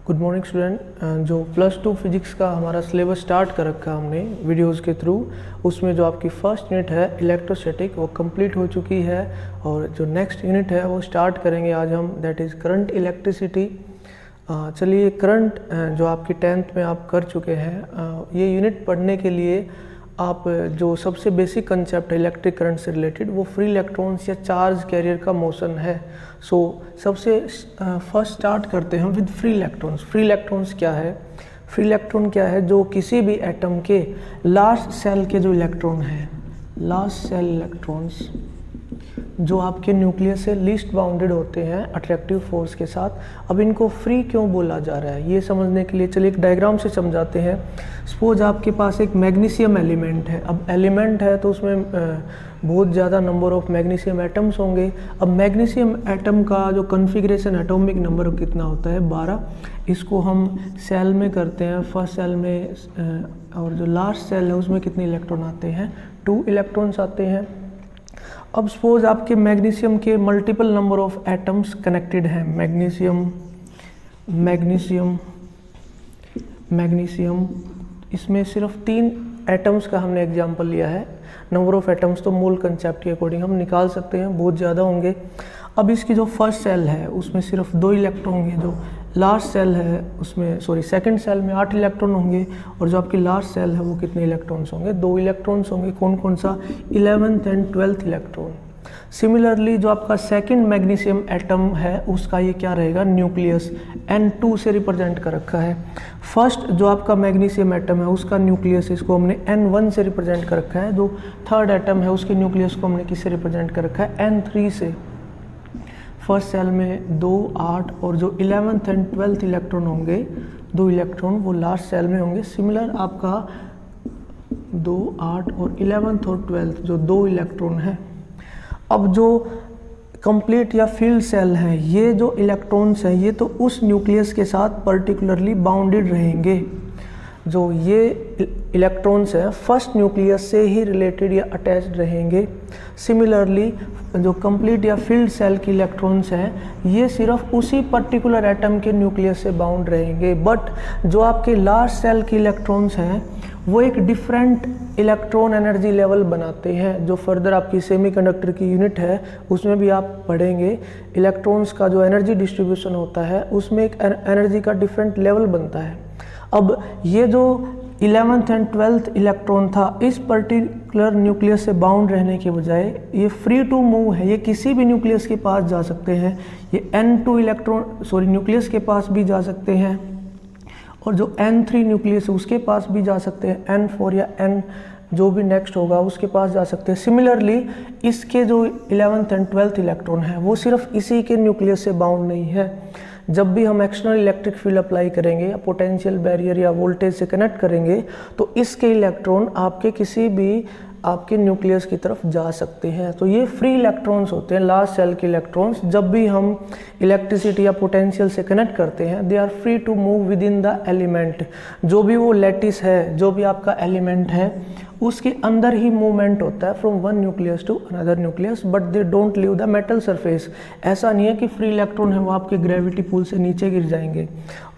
Good morning student. जो +2 physics का हमारा सिलेबस स्टार्ट कर रखा है हमने वीडियोस के थ्रू, उसमें जो आपकी फर्स्ट यूनिट है इलेक्ट्रोस्टैटिक वो कंप्लीट हो चुकी है और जो नेक्स्ट यूनिट है वो स्टार्ट करेंगे आज हम, दैट इज़ करंट इलेक्ट्रिसिटी। चलिए, करंट जो आपकी 10th में आप कर चुके हैं, ये यूनिट पढ़ने के लिए आप जो सबसे बेसिक कंसेप्ट है इलेक्ट्रिक करंट से रिलेटेड वो फ्री इलेक्ट्रॉन्स या चार्ज कैरियर का मोशन है। सो सबसे फर्स्ट स्टार्ट करते हैं with free electrons. Free electrons क्या है? फ्री इलेक्ट्रॉन क्या है? जो किसी भी एटम के लास्ट सेल के जो इलेक्ट्रॉन है, लास्ट सेल इलेक्ट्रॉन्स जो आपके न्यूक्लियस से लीस्ट बाउंडेड होते हैं अट्रैक्टिव फोर्स के साथ। अब इनको फ्री क्यों बोला जा रहा है ये समझने के लिए चलिए एक डायग्राम से समझाते हैं। सपोज आपके पास एक मैग्नीशियम एलिमेंट है। अब एलिमेंट है तो उसमें बहुत ज़्यादा नंबर ऑफ मैग्नीशियम एटम्स होंगे। अब मैग्नीशियम एटम का जो कॉन्फ़िगरेशन एटॉमिक नंबर कितना होता है? 12। इसको हम सेल में करते हैं, फर्स्ट सेल में, और जो लास्ट सेल है उसमें कितने इलेक्ट्रॉन आते हैं? 2 इलेक्ट्रॉन्स आते हैं। अब सपोज आपके मैग्नीशियम के multiple number of atoms connected हैं। मैग्नीशियम इसमें सिर्फ 3 एटम्स का हमने एग्जांपल लिया है। नंबर ऑफ एटम्स तो मोल कंसेप्ट के अकॉर्डिंग हम निकाल सकते हैं, बहुत ज़्यादा होंगे। अब इसकी जो फर्स्ट सेल है उसमें सिर्फ 2 इलेक्ट्रॉन होंगे। जो लास्ट सेल है उसमें सेकंड सेल में 8 इलेक्ट्रॉन होंगे। और जो आपकी लास्ट सेल है वो कितने इलेक्ट्रॉन्स होंगे? 2 इलेक्ट्रॉन्स होंगे। कौन कौन सा? 11th and 12th electron. Similarly जो आपका सेकंड मैग्नीशियम एटम है उसका ये क्या रहेगा? न्यूक्लियस N2 से रिप्रेजेंट कर रखा है। फर्स्ट जो आपका मैग्नीशियम एटम है उसका न्यूक्लियस, इसको हमने N1 से रिप्रेजेंट कर रखा है। जो थर्ड एटम है उसके न्यूक्लियस को हमने किससे रिप्रेजेंट कर रखा है? N3 से। फर्स्ट सेल में 2, 8 और जो 11th एंड 12th इलेक्ट्रॉन होंगे, 2 इलेक्ट्रॉन वो लास्ट सेल में होंगे। सिमिलर आपका 2, 8 और 11th और 12th जो 2 इलेक्ट्रॉन है। अब जो कंप्लीट या फील्ड सेल है, ये जो इलेक्ट्रॉन्स हैं ये तो उस न्यूक्लियस के साथ पर्टिकुलरली बाउंडेड रहेंगे। जो ये इलेक्ट्रॉन्स हैं फर्स्ट न्यूक्लियस से ही रिलेटेड या अटैच्ड रहेंगे। सिमिलरली जो कंप्लीट या फील्ड सेल की इलेक्ट्रॉन्स हैं ये सिर्फ उसी पर्टिकुलर एटम के न्यूक्लियस से बाउंड रहेंगे। बट जो आपके लास्ट सेल की इलेक्ट्रॉन्स हैं वो एक डिफरेंट इलेक्ट्रॉन एनर्जी लेवल बनाते हैं। जो फर्दर आपकी सेमीकंडक्टर की यूनिट है उसमें भी आप पढ़ेंगे, इलेक्ट्रॉन्स का जो एनर्जी डिस्ट्रीब्यूशन होता है उसमें एक एनर्जी का डिफरेंट लेवल बनता है। अब ये जो 11th एंड 12th इलेक्ट्रॉन था इस पर्टिकुलर न्यूक्लियस से बाउंड रहने के बजाय ये फ्री टू मूव है, ये किसी भी न्यूक्लियस के पास जा सकते हैं। ये N2 न्यूक्लियस के पास भी जा सकते हैं और जो N3 न्यूक्लियस है उसके पास भी जा सकते हैं। N4 या N जो भी नेक्स्ट होगा उसके पास जा सकते हैं। सिमिलरली इसके जो 11th एंड 12th इलेक्ट्रॉन है वो सिर्फ इसी के न्यूक्लियस से बाउंड नहीं है। जब भी हम एक्सटर्नल इलेक्ट्रिक फील्ड अप्लाई करेंगे या पोटेंशियल बैरियर या वोल्टेज से कनेक्ट करेंगे तो इसके इलेक्ट्रॉन आपके किसी भी आपके न्यूक्लियस की तरफ जा सकते हैं। तो ये फ्री इलेक्ट्रॉन्स होते हैं, लास्ट सेल के इलेक्ट्रॉन्स। जब भी हम इलेक्ट्रिसिटी या पोटेंशियल से कनेक्ट करते हैं they are free to move within the element. जो भी वो लैटिस है, जो भी आपका एलिमेंट है उसके अंदर ही मूवमेंट होता है from one nucleus to another nucleus, but they don't leave the metal surface. ऐसा नहीं है कि फ्री इलेक्ट्रॉन है वो आपके ग्रेविटी पुल से नीचे गिर जाएंगे।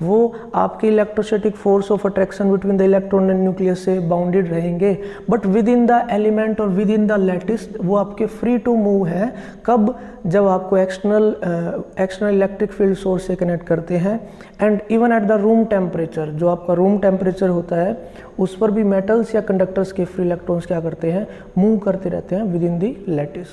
वो आपके electrostatic force of attraction between the electron and nucleus से बाउंडेड रहेंगे, but with in the element और विद इन द लैटिस वो आपके फ्री टू मूव है। कब? जब आपको एक्सटर्नल इलेक्ट्रिक फील्ड सोर्स से कनेक्ट करते हैं and even at the room temperature. जो आपका रूम टेम्परेचर होता है उस पर भी मेटल्स या कंडक्टर्स के फ्री इलेक्ट्रॉन्स क्या करते हैं? मूव करते रहते हैं with in the lattice.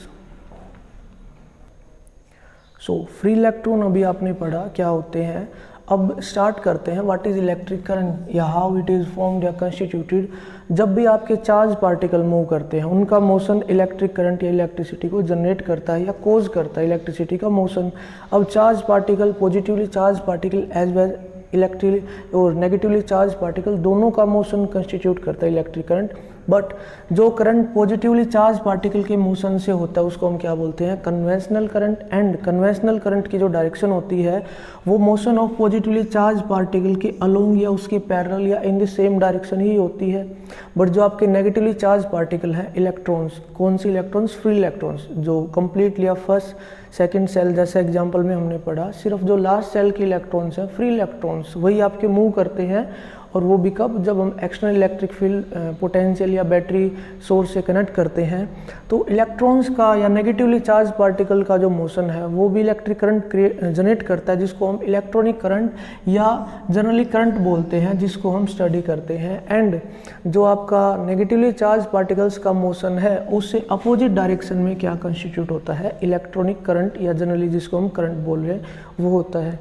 So free electron अभी आपने पढ़ा क्या होते हैं। अब स्टार्ट करते हैं व्हाट इज इलेक्ट्रिक करंट या हाउ इट इज फॉर्म्ड या कंस्टिट्यूटेड। जब भी आपके चार्ज पार्टिकल मूव करते हैं उनका मोशन इलेक्ट्रिक करंट या इलेक्ट्रिसिटी को जनरेट करता है या कोज करता है इलेक्ट्रिसिटी का मोशन। अब charge particle, positively charge particle as well electrically और नेगेटिवली चार्ज पार्टिकल दोनों का मोशन कंस्टिट्यूट करता है इलेक्ट्रिक करंट। बट जो करंट पॉजिटिवली चार्ज पार्टिकल के मोशन से होता है उसको हम क्या बोलते हैं? Conventional current. And conventional current की जो डायरेक्शन होती है वो motion of positively charge particle के अलोंग या उसके पैरेलल या इन द सेम डायरेक्शन ही होती है। बट जो आपके नेगेटिवली चार्ज पार्टिकल हैं इलेक्ट्रॉन्स, कौन सी इलेक्ट्रॉन्स? फ्री इलेक्ट्रॉन्स, जो कंप्लीटली या फर्स्ट सेकंड सेल जैसे एग्जांपल में हमने पढ़ा, सिर्फ जो लास्ट सेल के इलेक्ट्रॉन्स हैं, फ्री इलेक्ट्रॉन्स, वही आपके मूव करते हैं। और वो भी कब, जब हम एक्सटर्नल इलेक्ट्रिक फील्ड पोटेंशियल या बैटरी सोर्स से कनेक्ट करते हैं। तो इलेक्ट्रॉन्स का या नेगेटिवली चार्ज पार्टिकल का जो मोशन है वो भी इलेक्ट्रिक करंट जनरेट करता है, जिसको हम इलेक्ट्रॉनिक करंट या जनरली करंट बोलते हैं, जिसको हम स्टडी करते हैं। एंड जो आपका नेगेटिवली चार्ज पार्टिकल्स का मोशन है उससे अपोजिट डायरेक्शन में क्या कंस्टिट्यूट होता है, इलेक्ट्रॉनिक करंट या जनरली जिसको हम करंट बोल रहे हैं वो होता है।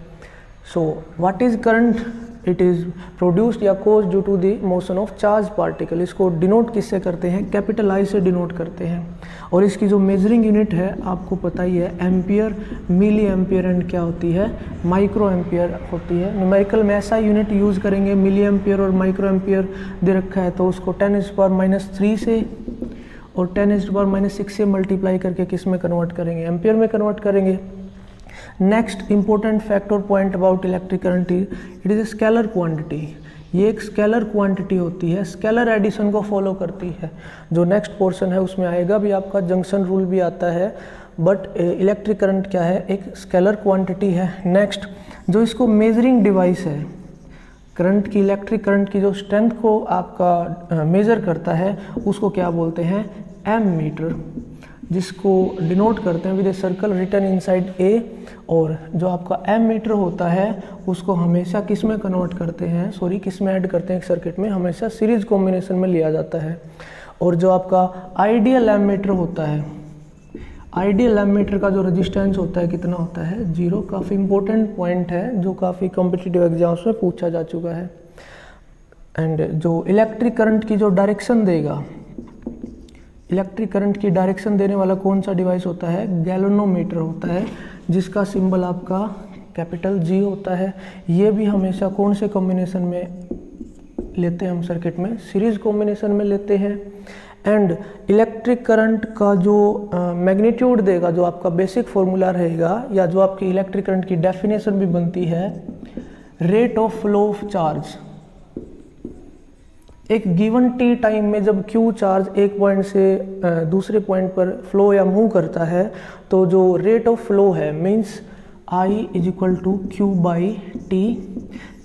So what is current? It is produced या cause due to the motion of charge particle. इसको डिनोट किससे करते हैं? कैपिटल आई से डिनोट करते हैं। और इसकी जो मेजरिंग यूनिट है आपको पता ही है, एम्पियर, मिली एम्पियर एंड क्या होती है, माइक्रो एम्पियर होती है। न्यूमेरिकल में ऐसा यूनिट यूज़ करेंगे, मिली एम्पियर और माइक्रो एम्पियर दे रखा है तो उसको 10⁻³ से और 10⁻⁻6 से मल्टीप्लाई करके किस में कन्वर्ट करेंगे, एम्पियर में कन्वर्ट करेंगे। नेक्स्ट इंपॉर्टेंट फैक्ट और point about electric current is it is a scalar quantity. ये एक स्केलर क्वांटिटी होती है, स्केलर एडिशन को फॉलो करती है। जो नेक्स्ट पोर्शन है उसमें आएगा भी, आपका जंक्शन रूल भी आता है, बट इलेक्ट्रिक करंट क्या है, एक स्केलर क्वांटिटी है। नेक्स्ट जो इसको मेजरिंग डिवाइस है, करंट की, इलेक्ट्रिक करंट की जो स्ट्रेंथ को आपका मेजर करता है उसको क्या बोलते हैं, एम मीटर, जिसको डिनोट करते हैं with a circle written inside A. और जो आपका एम मीटर होता है उसको हमेशा किस में कन्वर्ट करते हैं, सॉरी किस में ऐड करते हैं, एक सर्किट में हमेशा सीरीज कॉम्बिनेशन में लिया जाता है। और जो आपका आइडियल एम मीटर होता है, आइडियल एम मीटर का जो रेजिस्टेंस होता है कितना होता है, 0। काफ़ी इंपॉर्टेंट पॉइंट है जो काफ़ी कॉम्पिटिटिव एग्जाम्स में पूछा जा चुका है। एंड जो इलेक्ट्रिक करंट की जो डायरेक्शन देगा, इलेक्ट्रिक करंट की डायरेक्शन देने वाला कौन सा डिवाइस होता है, गैल्वेनोमीटर होता है, जिसका सिंबल आपका कैपिटल G होता है। ये भी हमेशा कौन से कॉम्बिनेशन में लेते हैं हम सर्किट में, सीरीज कॉम्बिनेशन में लेते हैं। एंड इलेक्ट्रिक करंट का जो मैग्नीट्यूड देगा, जो आपका बेसिक फॉर्मूला रहेगा या जो आपकी इलेक्ट्रिक करंट की डेफिनेशन भी बनती है, rate of flow of charge. एक गिवन टी टाइम में जब क्यू चार्ज एक पॉइंट से दूसरे पॉइंट पर फ्लो या मूव करता है तो जो रेट ऑफ फ्लो है means I is equal to Q by T.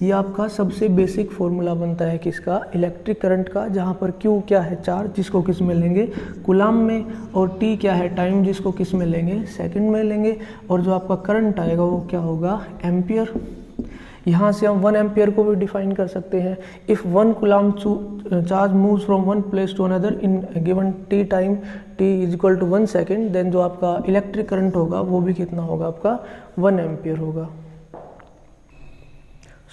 ये आपका सबसे बेसिक फॉर्मूला बनता है किसका, इलेक्ट्रिक करंट का, जहाँ पर क्यू क्या है, चार्ज, जिसको किस में लेंगे, कूलम में, और टी क्या है, टाइम, जिसको किस में लेंगे, सेकंड में लेंगे। और जो आपका करंट आएगा वो क्या होगा, एम्पियर। यहाँ से हम 1 एम्पियर को भी डिफाइन कर सकते हैं। If 1 coulomb charge moves from one place to another in given T time, T is equal to 1 second, then जो आपका इलेक्ट्रिक करंट होगा वो भी कितना होगा, आपका 1 एम्पियर होगा।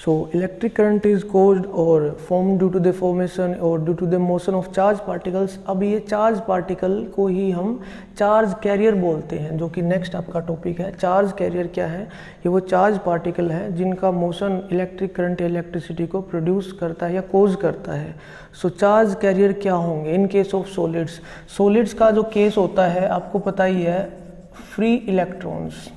So electric current is caused or formed due to the formation or due to the motion of charge particles। अब ये चार्ज पार्टिकल को ही हम चार्ज कैरियर बोलते हैं, जो कि नेक्स्ट आपका टॉपिक है। चार्ज कैरियर क्या है, ये वो चार्ज पार्टिकल हैं जिनका मोशन इलेक्ट्रिक करंट या इलेक्ट्रिसिटी को प्रोड्यूस करता है या कोज करता है। सो चार्ज कैरियर क्या होंगे इन केस ऑफ सॉलिड्स। सॉलिड्स का जो केस होता है आपको पता ही है, free electrons.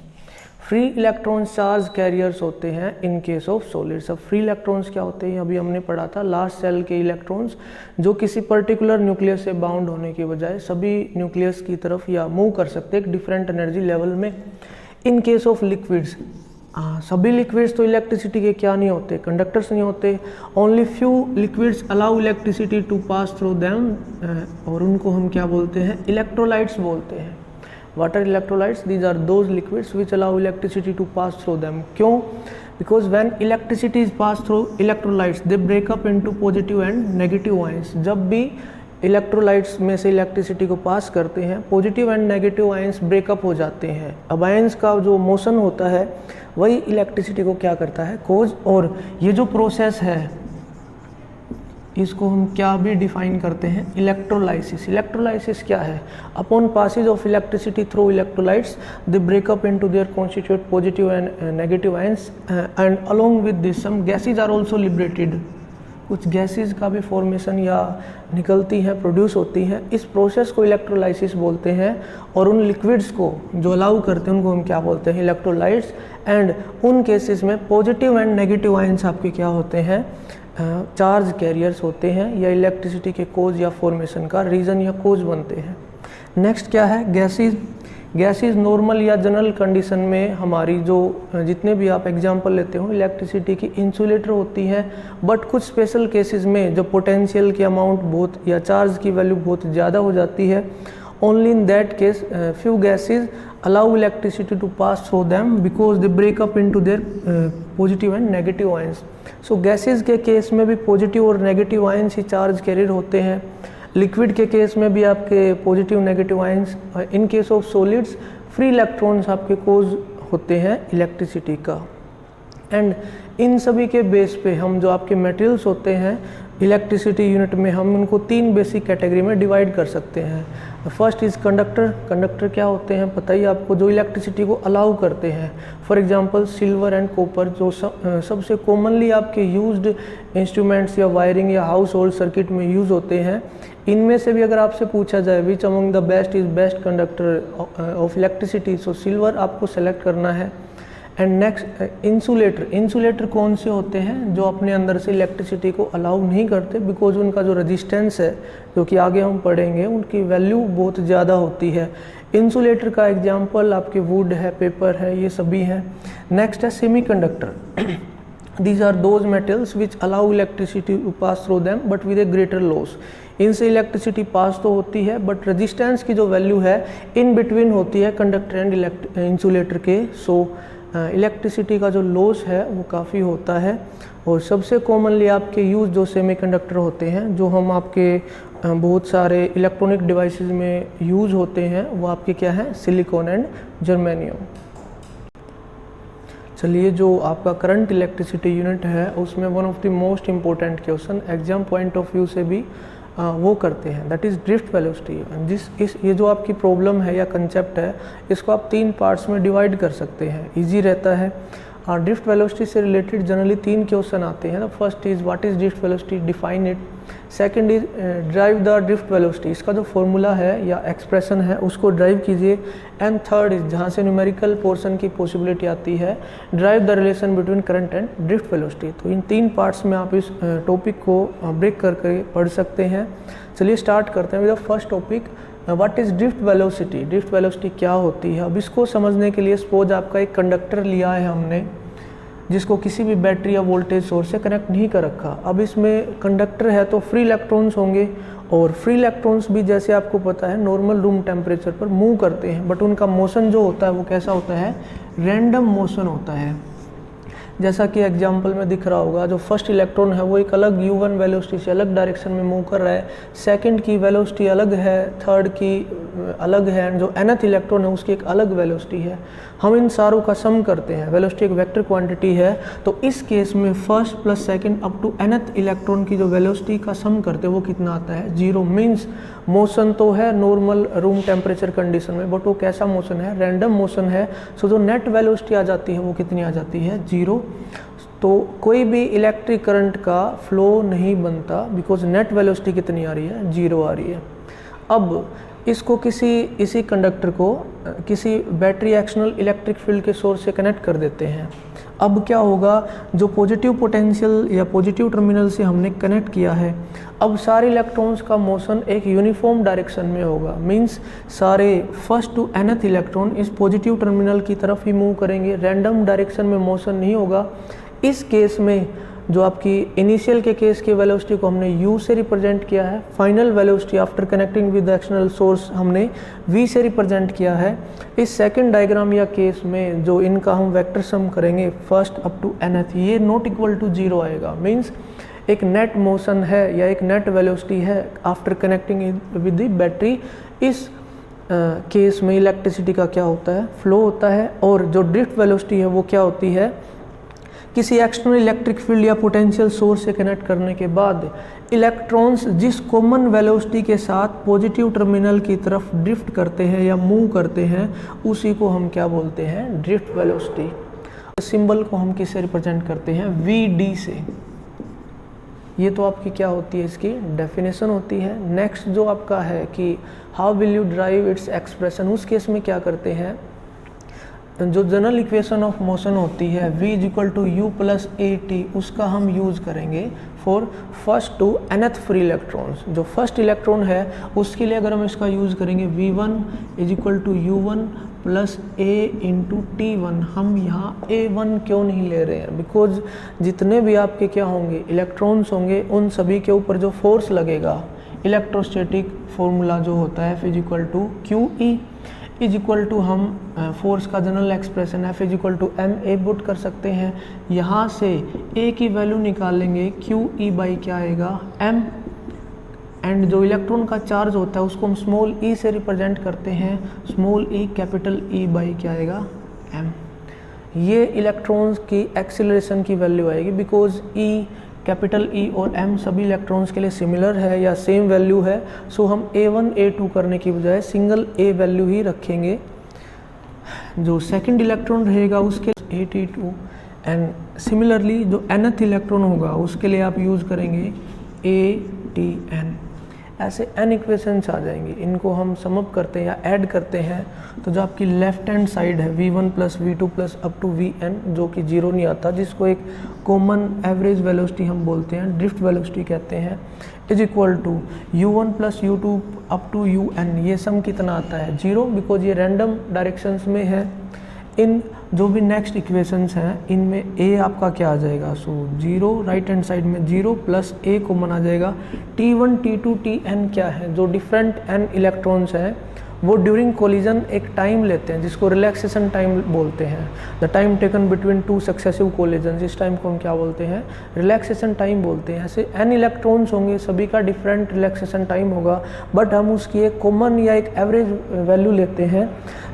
Free electrons charge carriers होते हैं इन केस ऑफ सॉलिड्स। अब फ्री इलेक्ट्रॉन्स क्या होते हैं, अभी हमने पढ़ा था, लास्ट सेल के इलेक्ट्रॉन्स जो किसी पर्टिकुलर न्यूक्लियस से बाउंड होने के बजाय सभी न्यूक्लियस की तरफ या मूव कर सकते हैं एक डिफरेंट एनर्जी लेवल में। इन केस ऑफ लिक्विड्स, सभी लिक्विड्स तो इलेक्ट्रिसिटी के क्या नहीं होते, कंडक्टर्स नहीं होते। Only few liquids allow electricity to pass through them, और उनको हम क्या बोलते हैं, इलेक्ट्रोलाइट्स बोलते हैं। What are electrolytes? These are those liquids which allow electricity to pass through them. क्यों? Because when electricity is passed through electrolytes, they break up into positive and negative ions. जब भी इलेक्ट्रोलाइट्स में से electricity को पास करते हैं, positive and negative ions breakup हो जाते हैं। अब आयंस का जो मोशन होता है वही इलेक्ट्रिसिटी को क्या करता है, कोज। और ये जो प्रोसेस है इसको हम क्या भी डिफाइन करते हैं, इलेक्ट्रोलाइसिस। इलेक्ट्रोलाइसिस क्या है, upon passage of electricity through electrolytes they break up into their constitute positive and negative ions and along with this some gases are also liberated. कुछ गैसेज का भी फॉर्मेशन या निकलती हैं, प्रोड्यूस होती हैं। इस प्रोसेस को इलेक्ट्रोलाइसिस बोलते हैं। और उन लिक्विड्स को जो अलाउ करते हैं उनको हम क्या बोलते हैं, इलेक्ट्रोलाइट्स। एंड उन केसेस में पॉजिटिव एंड नेगेटिव आयंस आपके क्या होते हैं, चार्ज कैरियर्स होते हैं या इलेक्ट्रिसिटी के कोज या फॉर्मेशन का रीज़न या कोज बनते हैं। नेक्स्ट क्या है, गैसेज। गैसेज नॉर्मल या जनरल कंडीशन में हमारी जो जितने भी आप एग्जांपल लेते हो इलेक्ट्रिसिटी की इंसुलेटर होती हैं, बट कुछ स्पेशल केसेस में जो पोटेंशियल की अमाउंट बहुत या चार्ज की वैल्यू बहुत ज़्यादा हो जाती है, only in that case few gases allow electricity to pass through them because they break up into their positive and negative ions. So gases के केस में भी पॉजिटिव और नेगेटिव आयंस ही चार्ज कैरियर होते हैं। लिक्विड के case में भी आपके positive negative ions, in case of solids free electrons आपके कोज होते हैं इलेक्ट्रिसिटी का। एंड इन सभी के बेस पे हम जो आपके मटेरियल्स होते हैं इलेक्ट्रिसिटी यूनिट में हम उनको 3 बेसिक कैटेगरी में डिवाइड कर सकते हैं। First is conductor. कंडक्टर क्या होते हैं पता ही आपको, जो इलेक्ट्रिसिटी को अलाउ करते हैं। For example silver and copper जो सबसे कॉमनली आपके यूज्ड इंस्ट्रूमेंट्स या वायरिंग या हाउस होल्ड सर्किट में यूज़ होते हैं। इनमें से भी अगर आपसे पूछा जाए which among the best conductor of electricity, so silver आपको सेलेक्ट करना है। And next insulator. इंसुलेटर कौन से होते हैं जो अपने अंदर से इलेक्ट्रिसिटी को अलाउ नहीं करते, बिकॉज उनका जो रेजिस्टेंस है जो कि आगे हम पढ़ेंगे उनकी वैल्यू बहुत ज़्यादा होती है। इंसुलेटर का एग्जांपल आपके वुड है, पेपर है, ये सभी हैं। नेक्स्ट है semiconductor. These are those metals which allow electricity to pass through them but with a greater loss. इनसे इलेक्ट्रिसिटी पास तो होती है बट रेजिस्टेंस की जो वैल्यू है इन बिटवीन होती है कंडक्टर एंड इंसुलेटर के। सो इलेक्ट्रिसिटी का जो लॉस है वो काफ़ी होता है। और सबसे कॉमनली आपके यूज जो सेमीकंडक्टर होते हैं जो हम आपके बहुत सारे इलेक्ट्रॉनिक डिवाइसेस में यूज होते हैं वो आपके क्या है, सिलिकॉन एंड जर्मेनियम। चलिए, जो आपका करंट इलेक्ट्रिसिटी यूनिट है उसमें one of the most important question exam point of view से भी वो करते हैं, दैट इज़ ड्रिफ्ट वेलोसिटी। ये जो आपकी प्रॉब्लम है या कंसेप्ट है इसको आप 3 पार्ट्स में डिवाइड कर सकते हैं, इजी रहता है। ड्रिफ्ट वेलोसिटी से रिलेटेड जनरली 3 क्वेश्चन आते हैं ना। First is what is drift velocity, define it. Second is drive the drift velocity, इसका जो फॉर्मूला है या एक्सप्रेशन है उसको ड्राइव कीजिए। एंड थर्ड इज, जहाँ से न्यूमेरिकल पोर्शन की पॉसिबिलिटी आती है, drive the relation between current and drift velocity. तो इन 3 पार्ट्स में आप इस टॉपिक को ब्रेक करके पढ़ सकते हैं। चलिए स्टार्ट करते हैं with the first topic, what is drift velocity. Drift velocity क्या होती है? अब इसको समझने के लिए सपोज आपका एक कंडक्टर लिया है हमने जिसको किसी भी बैटरी या वोल्टेज सोर्स से कनेक्ट नहीं कर रखा। अब इसमें कंडक्टर है तो फ्री इलेक्ट्रॉन्स होंगे और फ्री इलेक्ट्रॉन्स भी जैसे आपको पता है नॉर्मल रूम टेम्परेचर पर मूव करते हैं, बट उनका मोशन जो होता है वो कैसा होता है, रैंडम मोशन होता है। जैसा कि एग्जाम्पल में दिख रहा होगा, जो फर्स्ट इलेक्ट्रॉन है वो एक अलग u1 वेलोसिटी से अलग डायरेक्शन में मूव कर रहा है, सेकंड की वेलोसिटी अलग है, थर्ड की अलग है, एंड जो nth इलेक्ट्रॉन है उसकी एक अलग वेलोसिटी है। हम इन सारों का सम करते हैं, वेलोसिटी एक वेक्टर क्वांटिटी है, तो इस केस में first plus second up to nth electron की जो वेलोसिटी का सम करते हैं वो कितना आता है, 0। मीन्स मोशन तो है नॉर्मल रूम टेम्परेचर कंडीशन में, बट वो कैसा मोशन है, रैंडम मोशन है। सो जो नेट वेलोसिटी आ जाती है वो कितनी आ जाती है, 0। तो कोई भी इलेक्ट्रिक करंट का फ्लो नहीं बनता बिकॉज नेट वेलोसिटी कितनी आ रही है, 0 आ रही है। अब इसको इसी कंडक्टर को किसी बैटरी एक्शनल इलेक्ट्रिक फील्ड के सोर्स से कनेक्ट कर देते हैं। अब क्या होगा, जो पॉजिटिव पोटेंशियल या पॉजिटिव टर्मिनल से हमने कनेक्ट किया है, अब सारे इलेक्ट्रॉन्स का मोशन एक यूनिफॉर्म डायरेक्शन में होगा। मींस सारे फर्स्ट टू nth इलेक्ट्रॉन इस पॉजिटिव टर्मिनल की तरफ ही मूव करेंगे, रैंडम डायरेक्शन में मोशन नहीं होगा। इस केस में जो आपकी इनिशियल के केस की वेलोसिटी को हमने u से रिप्रेजेंट किया है, final velocity after connecting with the external source हमने v से रिप्रेजेंट किया है। इस सेकंड डायग्राम या केस में जो इनका हम वेक्टर सम करेंगे फर्स्ट अप टू nth, ये नॉट इक्वल टू 0 आएगा। मींस एक नेट मोशन है या एक नेट वेलोसिटी है after connecting with the battery. इस केस में इलेक्ट्रिसिटी का क्या होता है, फ्लो होता है। और जो ड्रिफ्ट वेलोसिटी है वो क्या होती है, किसी एक्सटर्नल इलेक्ट्रिक फील्ड या पोटेंशियल सोर्स से कनेक्ट करने के बाद इलेक्ट्रॉन्स जिस कॉमन वेलोसिटी के साथ पॉजिटिव टर्मिनल की तरफ ड्रिफ्ट करते हैं या मूव करते हैं उसी को हम क्या बोलते हैं, ड्रिफ्ट वेलोसिटी। सिंबल को हम किससे रिप्रेजेंट करते हैं, VD से। ये तो आपकी क्या होती है, इसकी डेफिनेशन होती है। नेक्स्ट जो आपका है कि how will you drive its expression, उस केस में क्या करते हैं, जो जनरल इक्वेशन ऑफ मोशन होती है v equal to u plus a t, उसका हम यूज़ करेंगे for first to nth free electrons. जो फर्स्ट इलेक्ट्रॉन है उसके लिए अगर हम इसका यूज़ करेंगे v1 is equal to u1 plus a into t1। हम यहाँ a1 क्यों नहीं ले रहे हैं? बिकॉज जितने भी आपके क्या होंगे इलेक्ट्रॉन्स होंगे, उन सभी के ऊपर जो फोर्स लगेगा, इलेक्ट्रोस्टैटिक फॉर्मूला जो होता है F is equal to q E is equal to, हम फोर्स का general expression F is equal to m a put कर सकते हैं। यहाँ से A की वैल्यू निकालेंगे, क्यू ई बाई क्या आएगा m, एंड जो इलेक्ट्रॉन का चार्ज होता है उसको हम स्मॉल e से रिप्रेजेंट करते हैं, small e capital E by क्या आएगा m। ये इलेक्ट्रॉन्स की एक्सीलरेशन की वैल्यू आएगी, बिकॉज E कैपिटल E और m सभी इलेक्ट्रॉन्स के लिए सिमिलर है या सेम वैल्यू है। सो हम a1 a2 करने की बजाय सिंगल a वैल्यू ही रखेंगे। जो सेकंड इलेक्ट्रॉन रहेगा उसके AT2, एंड सिमिलरली जो nth इलेक्ट्रॉन होगा उसके लिए आप यूज़ करेंगे ATN। ऐसे n इक्वेशंस आ जाएंगे, इनको हम समअप करते हैं या ऐड करते हैं तो जो आपकी लेफ्ट हैंड साइड है v1 plus v2 plus up to vn, जो कि जीरो नहीं आता, जिसको एक कॉमन एवरेज वेलोसिटी हम बोलते हैं, ड्रिफ्ट वेलोसिटी कहते हैं, is equal to u1 plus u2 up to un। ये सम कितना आता है? जीरो, बिकॉज ये रैंडम डायरेक्शंस में है। इन जो भी नेक्स्ट इक्वेशंस हैं इनमें a आपका क्या आ जाएगा? So zero, right hand side में जीरो प्लस a कॉमन आ जाएगा। t1 t2 tn क्या है? जो डिफरेंट n इलेक्ट्रॉन्स हैं वो ड्यूरिंग कोलिजन एक टाइम लेते हैं जिसको रिलैक्सेशन टाइम बोलते हैं। The time taken between two successive collision, इस टाइम को हम क्या बोलते हैं? रिलैक्सेशन टाइम बोलते हैं। ऐसे n इलेक्ट्रॉन्स होंगे, सभी का डिफरेंट रिलैक्सेशन टाइम होगा, बट हम उसकी एक कॉमन या एक एवरेज वैल्यू लेते हैं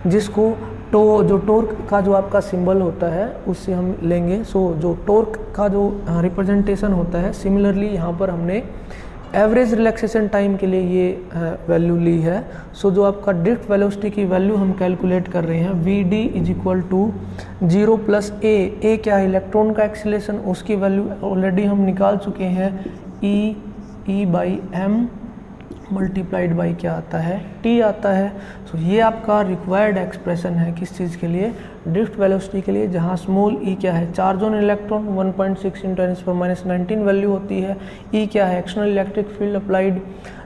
जिसको जो टॉर्क का जो आपका सिंबल होता है उससे हम लेंगे। सो जो टॉर्क का जो रिप्रेजेंटेशन होता है, सिमिलरली यहाँ पर हमने एवरेज रिलैक्सेशन टाइम के लिए ये वैल्यू ली है। सो जो आपका ड्रिफ्ट वेलोसिटी की वैल्यू हम कैलकुलेट कर रहे हैं, v d is equal to zero plus a क्या है? इलेक्ट्रॉन का एक्सीलरेशन, उसकी वैल्यू ऑलरेडी हम निकाल चुके हैं, ई बाई एम मल्टीप्लाइड बाई क्या आता है? टी आता है। सो ये आपका रिक्वायर्ड एक्सप्रेशन है किस चीज़ के लिए? ड्रिफ्ट वेलोसिटी के लिए, जहाँ स्मॉल ई क्या है? चार्ज ऑन इलेक्ट्रॉन 1.6 × 10⁻⁻19 वैल्यू होती है। ई क्या है? External electric field applied.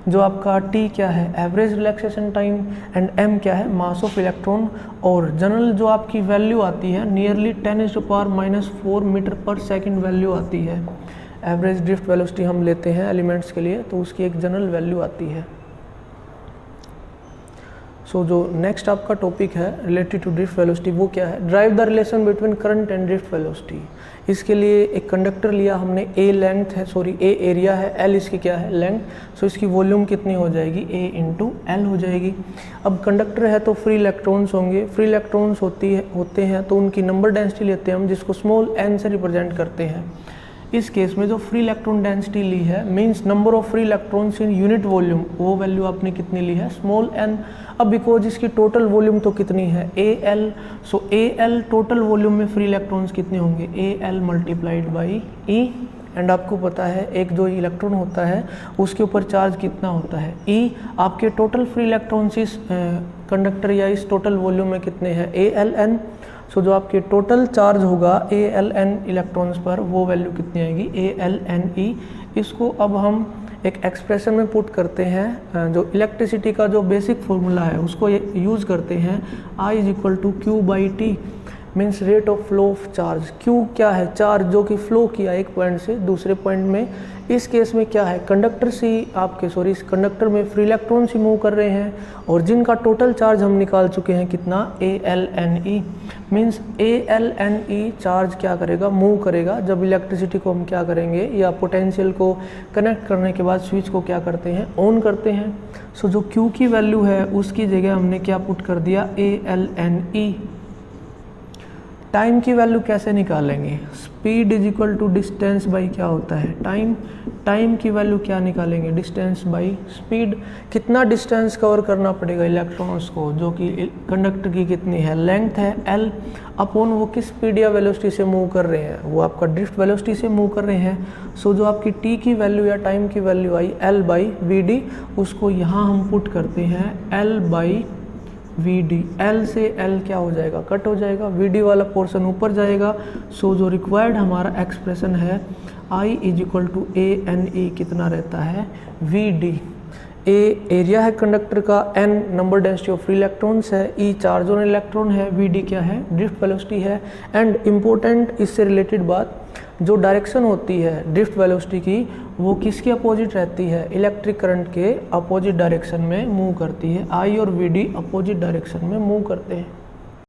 जो आपका टी क्या है? Average relaxation time. And m क्या है? Mass of electron. और जनरल जो आपकी वैल्यू आती है नियरली 10⁻⁻⁴ मीटर पर सेकेंड वैल्यू आती है। एवरेज ड्रिफ्ट वेलोसिटी हम लेते हैं एलिमेंट्स के लिए, तो उसकी एक जनरल वैल्यू आती है। सो जो नेक्स्ट आपका टॉपिक है रिलेटेड टू ड्रिफ्ट वेलोसिटी, वो क्या है? Drive the relation between current and drift velocity. इसके लिए एक कंडक्टर लिया हमने, ए लेंथ है, ए एरिया है, एल इसकी क्या है? लेंथ। सो इसकी वॉल्यूम कितनी हो जाएगी? ए इंटू एल हो जाएगी। अब कंडक्टर है तो फ्री इलेक्ट्रॉन्स होंगे, फ्री इलेक्ट्रॉन्स होते हैं तो उनकी नंबर डेंसिटी लेते हैं हम, जिसको स्मॉल एन से रिप्रेजेंट करते हैं। इस केस में जो फ्री इलेक्ट्रॉन डेंसिटी ली है means number of free electrons in unit volume, वो वैल्यू आपने कितनी ली है? Small n. अब बिकॉज इसकी टोटल वॉल्यूम तो कितनी है? A l. So A l total volume में फ्री इलेक्ट्रॉन्स कितने होंगे? A l multiplied by e. And आपको पता है एक जो इलेक्ट्रॉन होता है उसके ऊपर चार्ज कितना होता है? ई। आपके टोटल फ्री इलेक्ट्रॉन्स इस कंडक्टर या इस टोटल वॉल्यूम में कितने हैं? ए एल एन। सो जो आपके टोटल चार्ज होगा ए एल एन इलेक्ट्रॉन्स पर, वो वैल्यू कितनी आएगी? A l n e. इसको अब हम एक एक्सप्रेशन में पुट करते हैं, जो इलेक्ट्रिसिटी का जो बेसिक फॉर्मूला है उसको यूज़ करते हैं, I is equal to Q by T, means rate of flow of charge. Q क्या है? चार्ज जो कि फ्लो किया एक पॉइंट से दूसरे पॉइंट में। इस केस में क्या है? इस कंडक्टर में फ्री इलेक्ट्रॉन्स ही मूव कर रहे हैं और जिनका टोटल चार्ज हम निकाल चुके हैं कितना? A l n e. Means A l n e charge क्या करेगा? मूव करेगा। जब इलेक्ट्रिसिटी को हम क्या करेंगे या पोटेंशियल को कनेक्ट करने के बाद स्विच को क्या करते हैं? ऑन करते हैं। सो जो क्यू की वैल्यू है उसकी जगह हमने क्या पुट कर दिया? A l n e. Time की वैल्यू कैसे निकालेंगे? Speed is equal to distance by क्या होता है? टाइम की वैल्यू क्या निकालेंगे? Distance by speed. कितना डिस्टेंस कवर करना पड़ेगा इलेक्ट्रॉन्स को, जो कि कंडक्टर की कितनी है? लेंथ है एल, अपॉन वो किस स्पीड या वेलोसिटी से मूव कर रहे हैं? वो आपका ड्रिफ्ट वेलोसिटी से मूव कर रहे हैं। सो जो आपकी टी की वैल्यू या टाइम की वैल्यू आई एल बाई वी डी, उसको यहाँ हम पुट करते हैं l by v d. L से एल क्या हो जाएगा, कट हो जाएगा, वी डी वाला पोर्शन ऊपर जाएगा। सो जो रिक्वायर्ड हमारा एक्सप्रेशन है I is equal to A N E कितना रहता है, वी डी। ए एरिया है कंडक्टर का, N number density of free electrons है, ई चार्ज ऑन इलेक्ट्रॉन है, वी डी क्या है, ड्रिफ्ट वेलोसिटी है। एंड इम्पोर्टेंट इससे रिलेटेड बात, जो डायरेक्शन होती है ड्रिफ्ट वेलोसिटी की वो किसके अपोजिट रहती है, इलेक्ट्रिक करंट के अपोजिट डायरेक्शन में मूव करती है। आई और वी डी अपोजिट डायरेक्शन में मूव करते हैं।